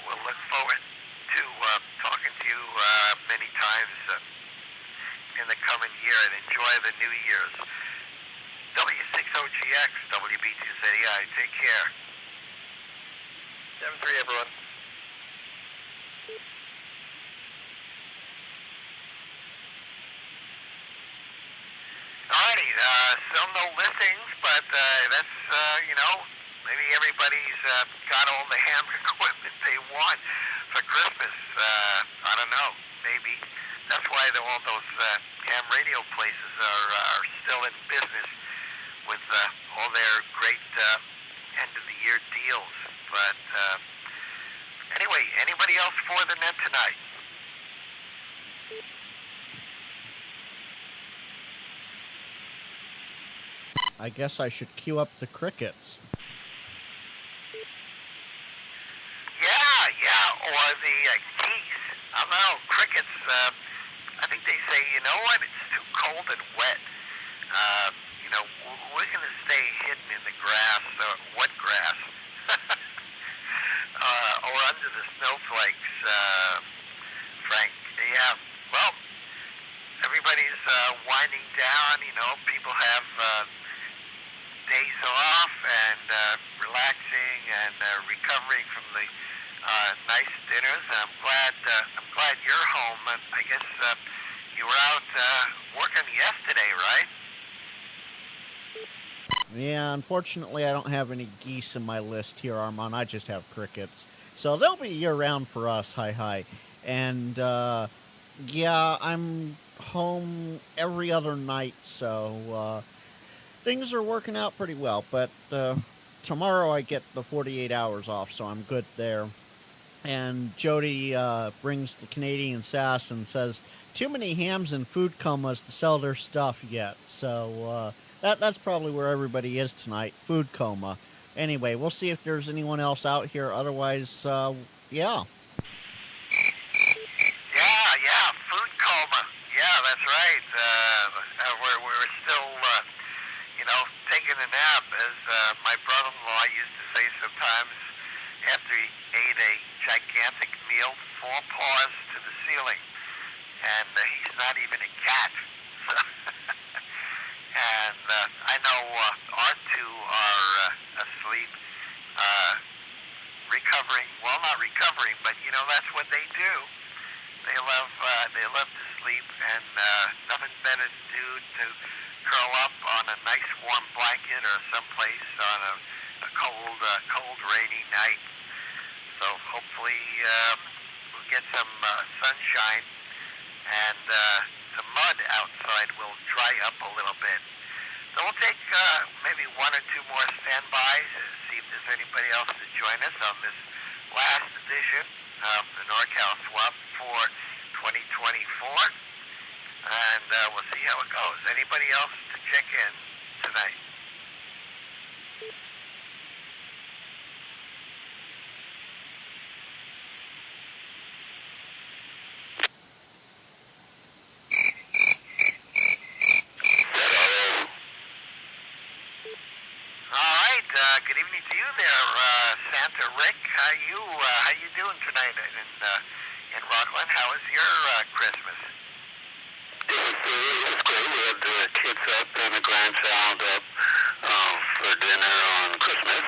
we'll look forward to talking to you many times in the coming year, and enjoy the New Year's. W6OGX, WB2ZEI. Take care. 7-3, everyone. Alrighty, still no listings, but that's, maybe everybody's got all the ham equipment they want for Christmas. I don't know, maybe. That's why all those ham radio places are still in business with all their great end-of-the-year deals. But anyway, anybody else for the net tonight? I guess I should cue up the crickets. Yeah, or the geese. I don't know, crickets. I think they say, you know what, it's too cold and wet. We're going to stay hidden in the grass, wet grass, or under the snowflakes, Frank. Yeah, well, everybody's winding down. People have relaxing and recovering from the nice dinners. I'm glad you're home. And I guess you were out working yesterday, right? Yeah, unfortunately, I don't have any geese in my list here, Armand. I just have crickets. So they'll be year-round for us, hi. And, yeah, I'm home every other night, so things are working out pretty well. But tomorrow I get the 48 hours off, so I'm good there. And Jody brings the Canadian sass and says, too many hams and food comas to sell their stuff yet. So that's probably where everybody is tonight, food coma. Anyway, we'll see if there's anyone else out here. Otherwise, yeah. Yeah, food coma. Yeah, that's right. We're still, taking a nap, as my brother-in-law used to say sometimes after he ate a gigantic meal, 4 paws to the ceiling. And he's not even a cat. And I know our two are asleep, recovering. Well, not recovering, but that's what they do. They love to sleep, and nothing better to do to curl up on a nice warm blanket or someplace on a cold rainy night. So hopefully we'll get some sunshine, and the mud outside will dry up a little bit. So we'll take maybe 1 or 2 more standbys and see if there's anybody else to join us on this last edition of the NorCal Swap for 2024. And we'll see how it goes. Anybody else to check in tonight? Good evening to you there, Santa Rick. How you doing tonight in Rockland? How was your Christmas? It was great. We had the kids up and the grandchild up for dinner on Christmas.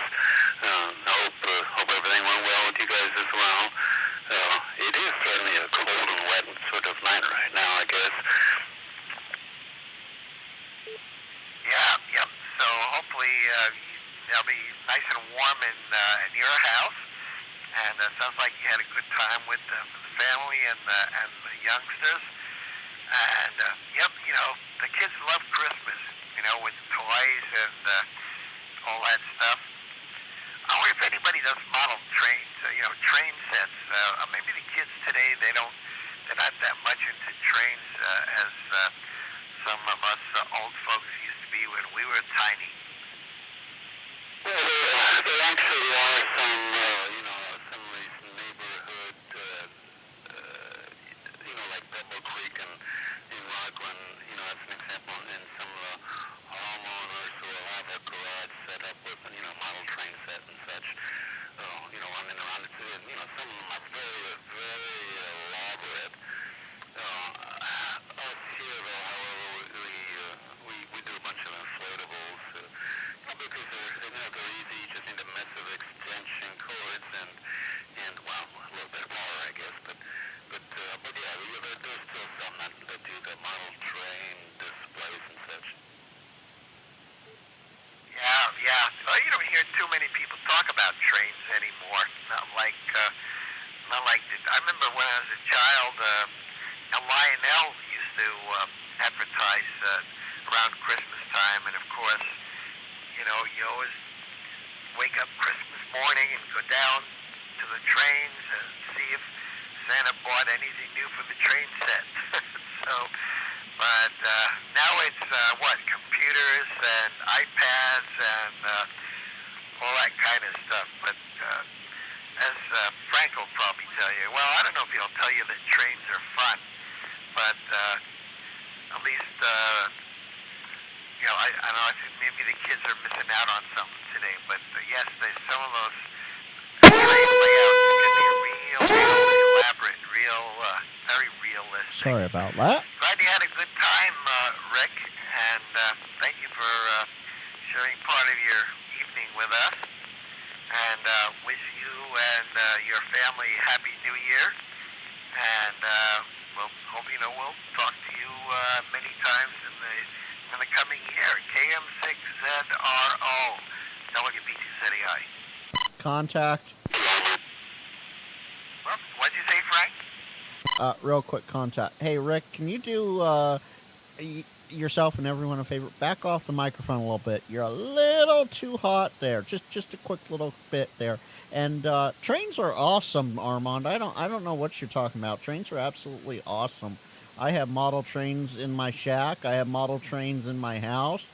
I hope everything went well with you guys as well. It is certainly a cold and wet sort of night right now, I guess. Yeah. So hopefully it'll be nice and warm in your house. And it sounds like you had a good time with the family and the youngsters. And the kids love Christmas. With toys and all that stuff. I wonder if anybody does model trains. Train sets. Maybe the kids today they're not that much into trains as some of us old folks used to be when we were tiny. Well, there actually are some of these neighborhood, like Pebble Creek and in Rockland, that's an example, and some of the homeowners who will have a garage set up with, model train set and such, running around. Some of them are very, very elaborate. Us here, though, however, we do a bunch of inflatables, because they're easy. You just need a massive extension cords and well, a little bit of power, I guess. But yeah, there's still some that do the model train displays and such. Yeah. Well, you don't hear too many people talk about trains anymore. Not like I remember when I was a child, Lionel used to advertise around Christmas time, and of course, you always wake up Christmas morning and go down to the trains and see if Santa bought anything new for the train set. But now it's computers and iPads and all that kind of stuff. But as Frank will probably tell you, well, I don't know if he'll tell you that trains are fun, but at least I know. I think maybe the kids are missing out on something today. But yes, there's some of those train layouts can be real elaborate, very realistic. Sorry about that. Glad you had a good time, Rick, and thank you for sharing part of your evening evening with us, and wish you and your family Happy New Year. And we'll hope we'll talk to you many times in the coming year. KM6ZRO, WB2 City I. Contact. Well, what'd you say, Frank? Real quick contact. Hey, Rick, can you do yourself and everyone a favor? Back off the microphone a little bit. You're a little too hot there. Just a quick little bit there. And trains are awesome, Armand. I don't know what you're talking about. Trains are absolutely awesome. I have model trains in my shack. I have model trains in my house.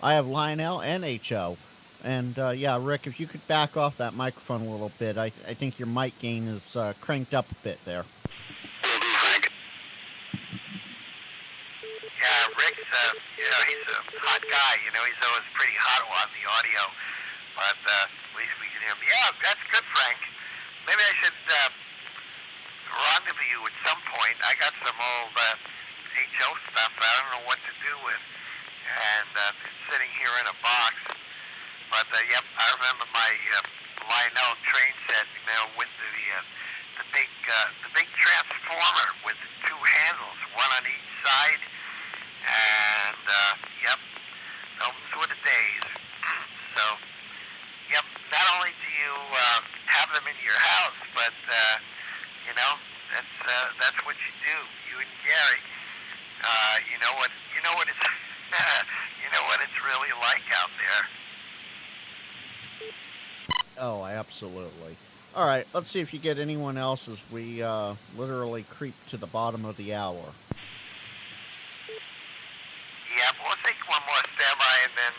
I have Lionel and HO. And yeah, Rick, if you could back off that microphone a little bit, I think your mic gain is cranked up a bit there. Yeah, Rick's, he's a hot guy. He's always pretty hot on the audio. But at least we can hear him. Yeah, that's good, Frank. Maybe I should rendezvous you at some point. I got some old HO stuff I don't know what to do with. And it's sitting here in a box. But, yep, I remember my Lionel train set, with the big transformer with the two handles, one on each side. And, yep, those were the days. So, yep, not only do you have them in your house, but, that's what you do. You and Gary, you know what it's, what it's really like out there. Oh, absolutely. All right, let's see if you get anyone else as we literally creep to the bottom of the hour. Yeah, we'll take one more standby, and then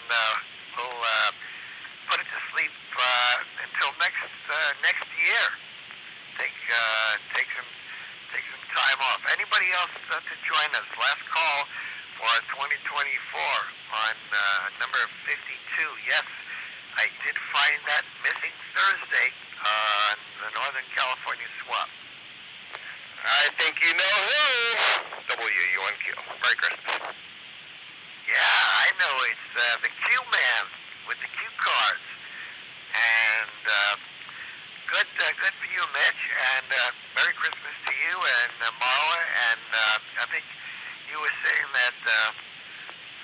we'll put it to sleep until next year. Take some time off. Anybody else to join us? Last call for 2024 on number 52. Yes, I did find that missing Thursday on the Northern California swap. I think you know who. WUNQ. Merry Christmas. Yeah, I know. It's the Q man with the Q cards. And good for you, Mitch. And Merry Christmas to you and Marla. And I think you were saying that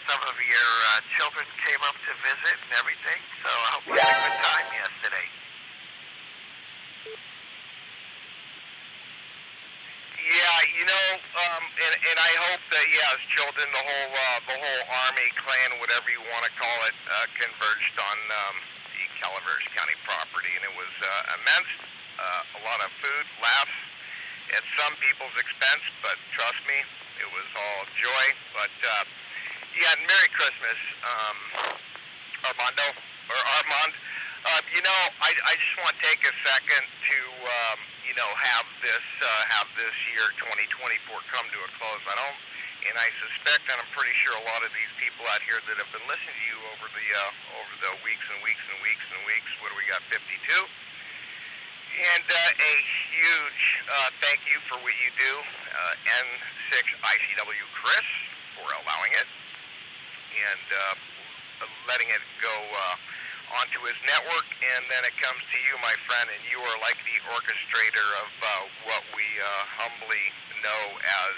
some of your children came up to visit and everything. So I hope you had a good time yesterday. Yeah, and I hope that as children, the whole Army clan, whatever you want to call it, converged on the Calaveras County property, and it was immense. A lot of food, laughs, at some people's expense, but trust me, it was all joy. But and Merry Christmas, Armando or Armand. I just want to take a second to have this year 2024 come to a close. And I suspect, and I'm pretty sure a lot of these people out here that have been listening to you over the weeks and weeks and weeks and weeks. What do we got? 52. And a huge thank you for what you do, N6ICW Chris, for allowing it and letting it go onto his network. And then it comes to you, my friend, and you are like the orchestrator of what we humbly know as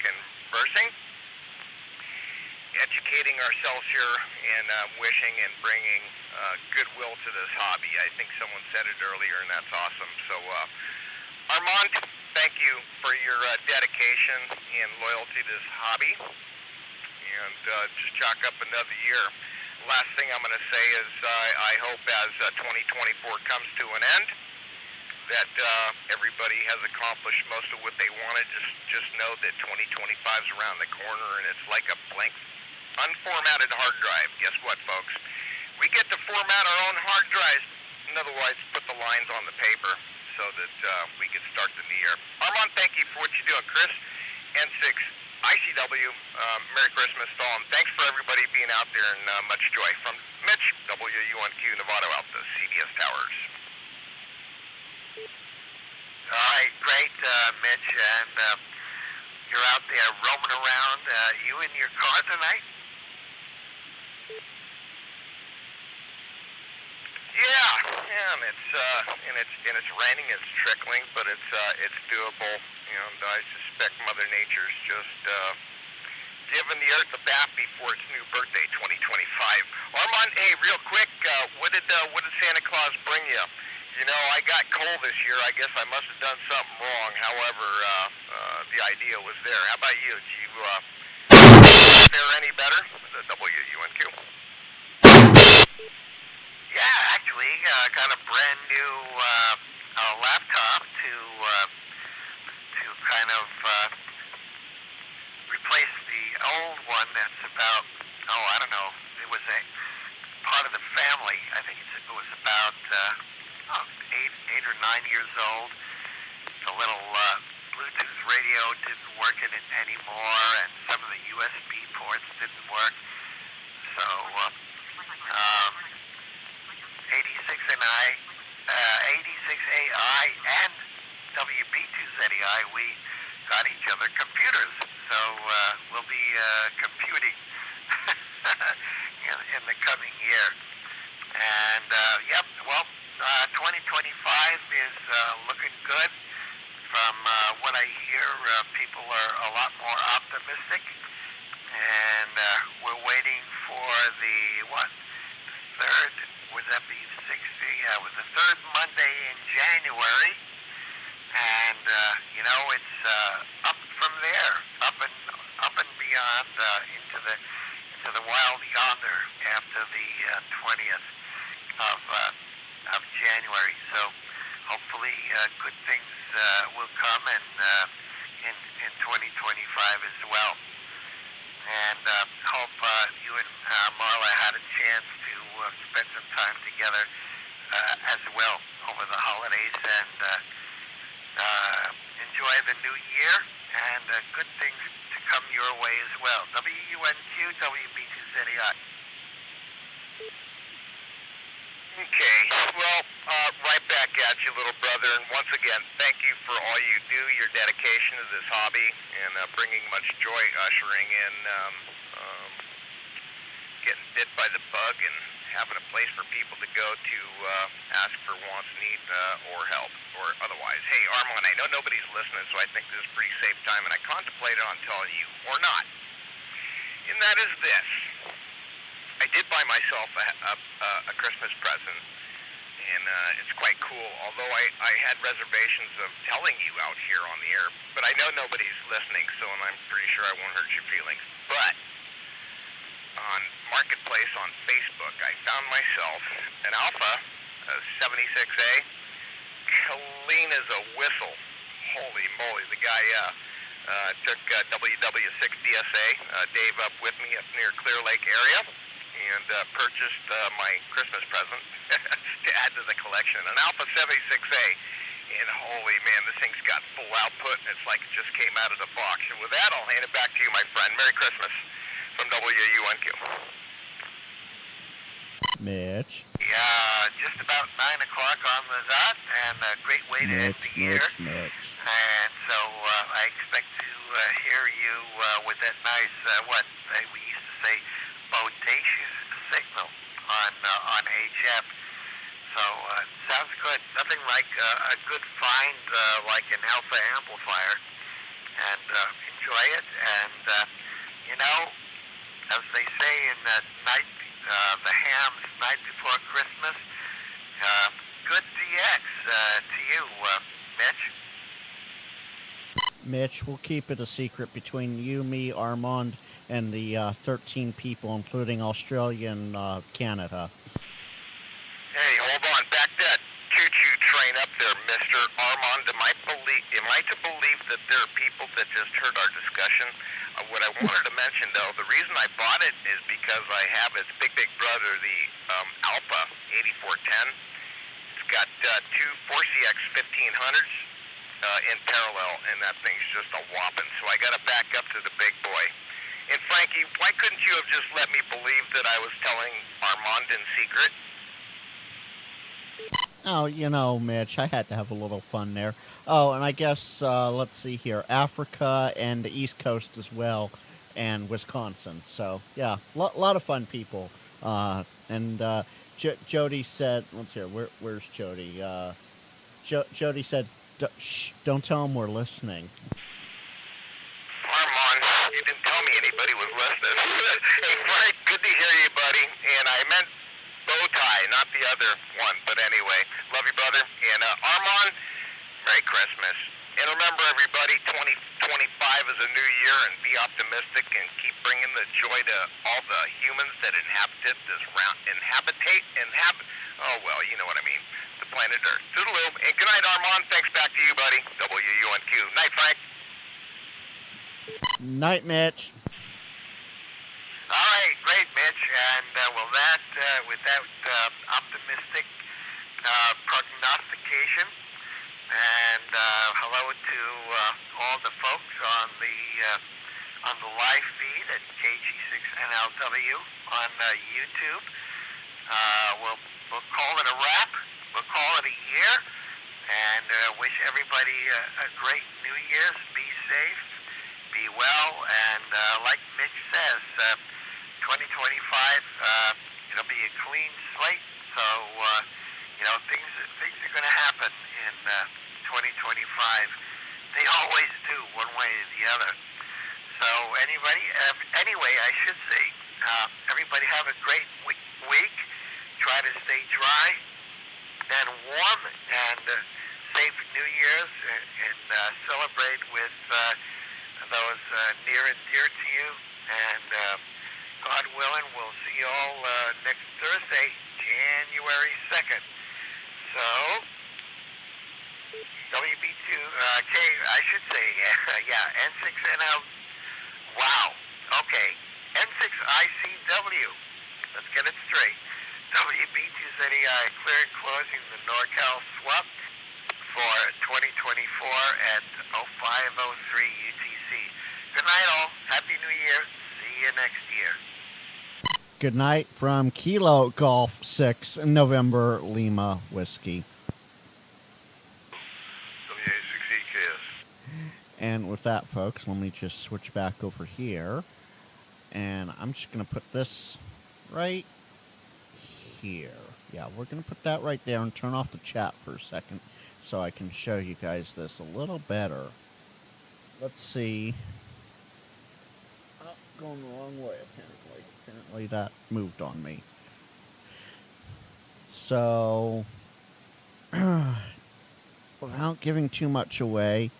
conversing, educating ourselves here, and wishing and bringing goodwill to this hobby. I think someone said it earlier, and that's awesome. So, Armand, thank you for your dedication and loyalty to this hobby, and just chalk up another year. Last thing I'm going to say is I hope as 2024 comes to an end that everybody has accomplished most of what they wanted. Just know that 2025 is around the corner, and it's like a blank, unformatted hard drive. Guess what, folks? We get to format our own hard drives. In other words, put the lines on the paper so that we can start the new year. Armand, thank you for what you do. Chris, N6ICW, Merry Christmas to all. And thanks for everybody being out there, and much joy. From Mitch, WUNQ, Novato out the CBS Towers. All right, great, Mitch. And you're out there roaming around. You in your car tonight? Yeah, and it's raining, it's trickling, but it's doable. And I suspect Mother Nature's just giving the Earth a bath before its new birthday, 2025. Armand, hey, real quick, what did Santa Claus bring you? You know, I got coal this year. I guess I must have done something wrong. However, the idea was there. How about you? Did you fare any better? The WUNQ. Yeah, actually, got a brand new laptop to kind of replace the old one that's about, I don't know, it was a part of the family. I think it was about 8 or 9 years old. The little Bluetooth radio didn't work in it anymore, and some of the USB ports didn't work. So 86AI and WB2ZEI, we got each other computers. So we'll be computing in the coming year. And, 2025 is looking good. From what I hear, people are a lot more optimistic. And we're waiting for the third, would that be 60? Yeah, it was the third Monday in January. And, it's up from there, up and beyond, into the wild yonder after the 20th of January. So hopefully good things will come in 2025 as well. And hope you and Marla had a chance to spend some time together as well over the holidays and enjoy the new year and good things to come your way as well. WUNQ, WB2ZEI. Okay, well, right back at you, little brother, and once again, thank you for all you do, your dedication to this hobby, and bringing much joy, ushering in getting bit by the bug and having a place for people to go to ask for wants, need, or help, or otherwise. Hey, Armand, I know nobody's listening, so I think this is a pretty safe time, and I contemplated on telling you, or not, and that is this. I did buy myself a Christmas present, and it's quite cool, although I had reservations of telling you out here on the air, but I know nobody's listening, so I'm pretty sure I won't hurt your feelings. But on Marketplace on Facebook, I found myself an Alpha, a 76A, clean as a whistle. Holy moly, the guy took WW6 DSA, Dave up with me up near Clear Lake area, and purchased my Christmas present to add to the collection, an Alpha 76A. And holy man, this thing's got full output, and it's like it just came out of the box. And with that, I'll hand it back to you, my friend. Merry Christmas from WUNQ. Mitch. Yeah, just about 9 o'clock on the dot, and a great way to end the year. Mitch. And so I expect to hear you with that nice, we used to say, bodacious signal on HF. So sounds good. Nothing like a good find like an alpha amplifier. And enjoy it. And, as they say in the Hams night before Christmas, good DX to you, Mitch. Mitch, we'll keep it a secret between you, me, Armand, and the 13 people, including Australia and Canada. Hey, hold on. Back that choo-choo train up there, Mr. Armand. Am I to believe that there are people that just heard our discussion? What I wanted to mention, though, the reason I bought it is because I have its big brother, the Alpha 8410. It's got two 4CX 1500s in parallel, and that thing's just a whopping. So I got to back up to the big boy. And Frankie, why couldn't you have just let me believe that I was telling Armand in secret? Oh, Mitch, I had to have a little fun there. Oh, and I guess, let's see here, Africa and the East Coast as well, and Wisconsin. So, yeah, lot of fun people. And Jody said, let's hear, where's Jody? Jody said, shh, don't tell him we're listening. Armand, you didn't tell me anybody was listening. Hey, Frank, good to hear you, buddy. And I meant bow tie, not the other one. But anyway, love you, brother. And Armand, Merry Christmas. And remember, everybody, 2025 is a new year, and be optimistic and keep bringing the joy to all the humans that inhabit this oh, well, you know what I mean, the planet Earth. Toodaloo. And good night, Armand. Thanks back to you, buddy. WUNQ. Night, Frank. Night, Mitch. All right, great, Mitch. And with that optimistic prognostication, and hello to all the folks on the live feed at KG6NLW on YouTube. We'll call it a wrap. We'll call it a year, and wish everybody a great New Year's. Be safe, be well, and like Mitch says, 2025 it'll be a clean slate. So things are going to happen in 2025. They always do, one way or the other. So anyway, I should say, everybody have a great week. Try to stay dry and warm, and safe New Year's, and celebrate with those near and dear to you. And God willing, we'll see you all next Thursday, January 2nd. So, WB2K, I should say, yeah, N6NL. Wow. Okay, N6ICW. Let's get it straight. WB2ZEI clearing closing the NorCal swap for 2024 at 0503 UTC. Good night, all. Happy New Year. See you next year. Good night from Kilo Golf 6 November Lima Whiskey. WA6EKS. And with that, folks, let me just switch back over here. And I'm just going to put this right here. Yeah, we're going to put that right there and turn off the chat for a second so I can show you guys this a little better. Let's see. Oh, going the wrong way, apparently. Apparently that moved on me. So, without giving too much away,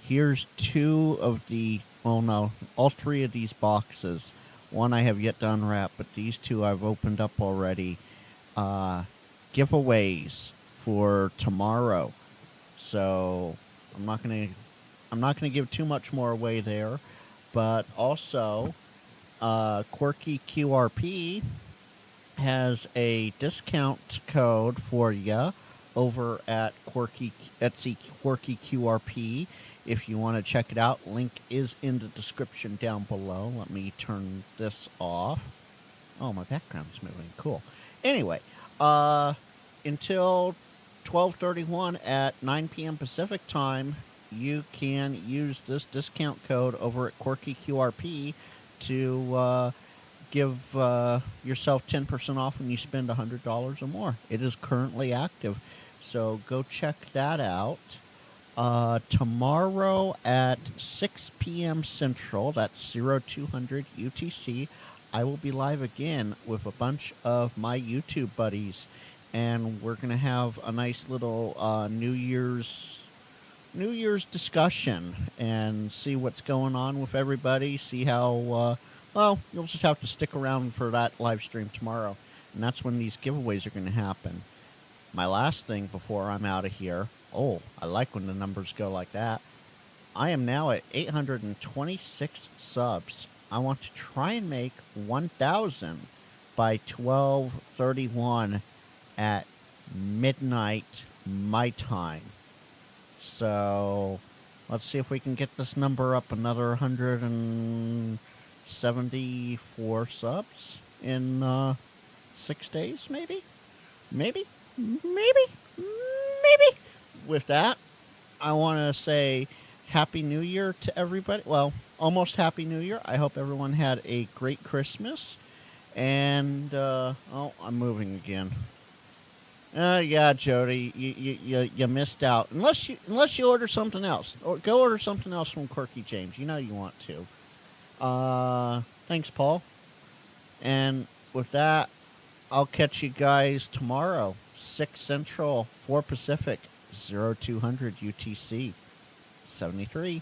here's two of the, well, no, all three of these boxes. One I have yet to unwrap, but these two I've opened up already. Giveaways for tomorrow. So I'm not gonna give too much more away there, but also QUIRKYQRP has a discount code for you over at Etsy QUIRKYQRP. If you want to check it out, link is in the description down below. Let me turn this off. Oh, my background's moving. Cool. Anyway, until 12/31 at 9 p.m. Pacific time, you can use this discount code over at QUIRKYQRP to give yourself 10% off when you spend $100 or more. It is currently active, so go check that out. Tomorrow at 6 p.m. Central, that's 0200 UTC, I will be live again with a bunch of my YouTube buddies, and we're going to have a nice little New Year's discussion and see what's going on with everybody, see how, well, you'll just have to stick around for that live stream tomorrow, and that's when these giveaways are going to happen. My last thing before I'm out of here, oh, I like when the numbers go like that. I am now at 826 subs. I want to try and make 1,000 by 12/31 at midnight my time. So let's see if we can get this number up another 174 subs in 6 days, maybe? Maybe? With that, I want to say Happy New Year to everybody. Well, almost Happy New Year. I hope everyone had a great Christmas. And oh, I'm moving again. Yeah, Jody, you missed out. Unless you order something else, or go order something else from Quirky James. You know you want to. Thanks, Paul. And with that, I'll catch you guys tomorrow, 6 Central, 4 Pacific, 0200 UTC, 73.